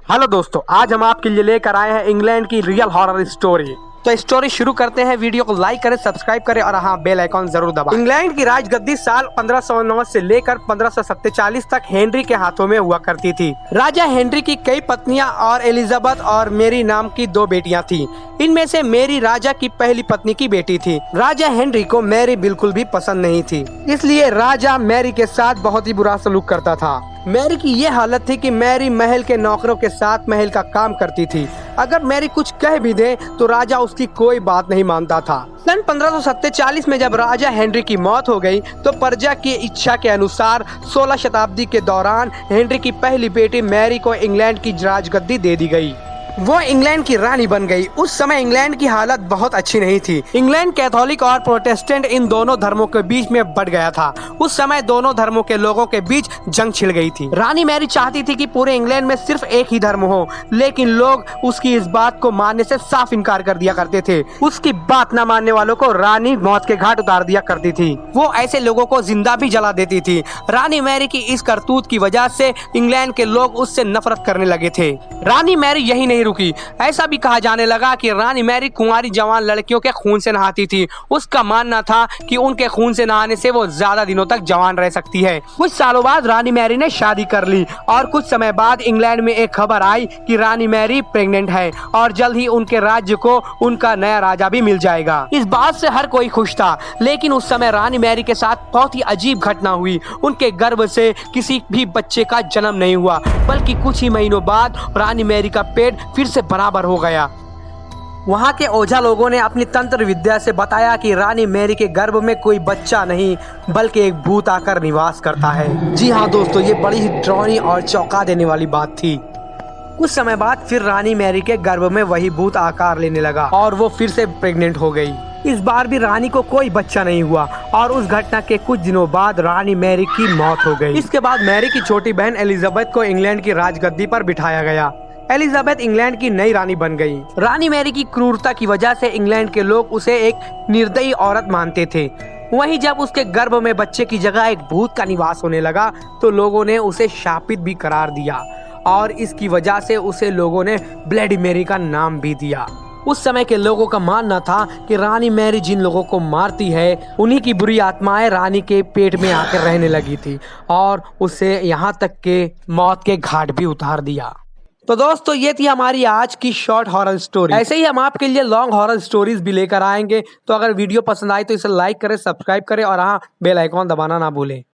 Hello दोस्तों, आज हम आपके लिए लेकर आए हैं इंग्लैंड की रियल हॉरर स्टोरी। तो स्टोरी शुरू करते हैं। वीडियो को लाइक करें, सब्सक्राइब करें और हाँ, बेल आइकॉन जरूर दबाएं। इंग्लैंड की राजगद्दी साल 1509 से लेकर 1547 तक हेनरी के हाथों में हुआ करती थी। राजा हेनरी की कई पत्नियां और एलिजाबेथ और मेरी नाम की 2 बेटियां थीं। इनमें से मेरी राजा की पहली पत्नी की बेटी थी। राजा हेनरी को मैरी बिल्कुल भी पसंद नहीं थी, इसलिए राजा मैरी के साथ बहुत ही बुरा सलूक करता था। मैरी की ये हालत थी कि मैरी महल के नौकरों के साथ महल का काम करती थी। अगर मैरी कुछ कह भी दे तो राजा उसकी कोई बात नहीं मानता था। सन 1547 में जब राजा हेनरी की मौत हो गई तो प्रजा की इच्छा के अनुसार 16 शताब्दी के दौरान हेनरी की पहली बेटी मैरी को इंग्लैंड की राजगद्दी दे दी गई। वो इंग्लैंड की रानी बन गई। उस समय इंग्लैंड की हालत बहुत अच्छी नहीं थी। इंग्लैंड कैथोलिक और प्रोटेस्टेंट इन दोनों धर्मों के बीच में बढ़ गया था। उस समय दोनों धर्मों के लोगों के बीच जंग छिड़ गई थी। रानी मैरी चाहती थी कि पूरे इंग्लैंड में सिर्फ एक ही धर्म हो, लेकिन लोग उसकी इस बात को मानने से साफ इनकार कर दिया करते थे। उसकी बात न मानने वालों को रानी मौत के घाट उतार दिया करती थी। वो ऐसे लोगों को जिंदा भी जला देती थी। रानी मैरी की इस करतूत की वजह से इंग्लैंड के लोग उससे नफरत करने लगे थे। रानी मैरी यही नहीं रुकी। ऐसा भी कहा जाने लगा कि रानी मैरी कुंवारी जवान लड़कियों के खून से नहाती थी। उसका मानना था कि उनके खून से नहाने से वो ज्यादा दिनों तक जवान रह सकती है। कुछ सालों बाद रानी मैरी ने शादी कर ली और कुछ समय बाद इंग्लैंड में एक खबर आई कि रानी मैरी प्रेग्नेंट है और जल्द ही उनके राज्य को उनका नया राजा भी मिल जाएगा। इस बात से हर कोई खुश था, लेकिन उस समय रानी मैरी के साथ बहुत ही अजीब घटना हुई। उनके गर्भ से किसी भी बच्चे का जन्म नहीं हुआ, बल्कि कुछ ही महीनों बाद रानी मैरी का पेट फिर से बराबर हो गया। वहाँ के ओझा लोगों ने अपनी तंत्र विद्या से बताया कि रानी मैरी के गर्भ में कोई बच्चा नहीं बल्कि एक भूत आकर निवास करता है। जी हाँ दोस्तों, ये बड़ी ही डरावनी और चौंका देने वाली बात थी। कुछ समय बाद फिर रानी मैरी के गर्भ में वही भूत आकार लेने लगा और वो फिर से प्रेग्नेंट हो गई। इस बार भी रानी को कोई बच्चा नहीं हुआ और उस घटना के कुछ दिनों बाद रानी मैरी की मौत हो गई। इसके बाद मैरी की छोटी बहन एलिजाबेथ को इंग्लैंड की राजगद्दी पर बिठाया गया। एलिजाबेथ इंग्लैंड की नई रानी बन गई। रानी मैरी की क्रूरता की वजह से इंग्लैंड के लोग उसे एक निर्दयी औरत मानते थे। वहीं जब उसके गर्भ में बच्चे की जगह एक भूत का निवास होने लगा तो लोगों ने उसे शापित भी करार दिया और इसकी वजह से उसे लोगों ने ब्लडी मैरी का नाम भी दिया। उस समय के लोगों का मानना था कि रानी मैरी जिन लोगों को मारती है उन्हीं की बुरी आत्माएं रानी के पेट में आकर रहने लगी थी और उसे यहाँ तक के मौत के घाट भी उतार दिया। तो दोस्तों, ये थी हमारी आज की शॉर्ट हॉरर स्टोरी। ऐसे ही हम आपके लिए लॉन्ग हॉरर स्टोरीज भी लेकर आएंगे। तो अगर वीडियो पसंद आए तो इसे लाइक करें, सब्सक्राइब करें और हाँ, बेल आइकॉन दबाना ना भूलें।